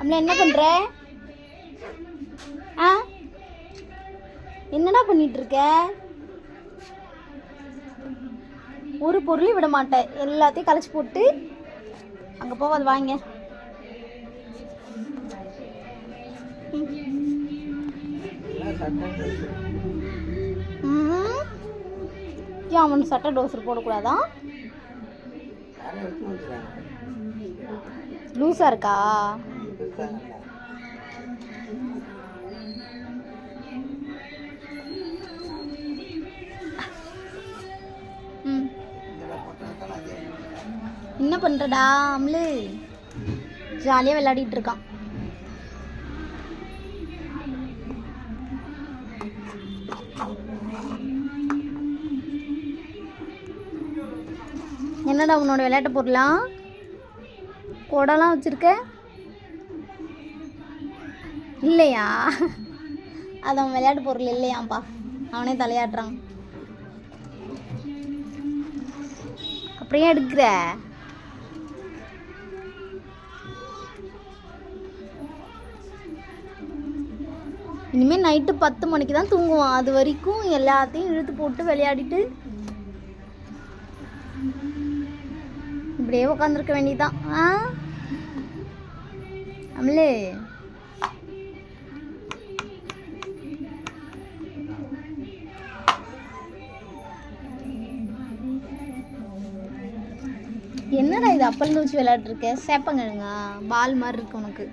அம்மா என்ன பண்ற? ஆ என்னடா பண்ணிட்டு இருக்க? ஒரு பொருளையும் விட மாட்டேன், எல்லாத்தையும் கலைச்சி போட்டு அங்கே போக அது வாங்க. ஏன் அவன் சட்டை டோசர் போடக்கூடாதா? லூஸாக இருக்கா? என்ன பண்ணுறடா அம்லு? ஜாலியாக விளையாடிட்டு இருக்கான். என்னடா உன்னோட விளையாட்டு பொருளாம்? கொடலாம் வச்சுருக்க இல்லையா? அது அவன் விளையாட்டு பொருள் இல்லையாப்பா, அவனே தலையாட்டுறான். அப்படியே எடுக்கிற? இனிமேல் நைட்டு 10 மணிக்கு தான் தூங்குவான். அது வரைக்கும் எல்லாத்தையும் இழுத்து போட்டு விளையாடிட்டு இப்படியே உட்காந்துருக்க வேண்டியதான். அம்லே என்னடா இது அப்பலேருந்து வச்சு விளையாட்டுருக்க? சேப்பங்கிழங்கா? பால் மாதிரி இருக்கு உனக்கு.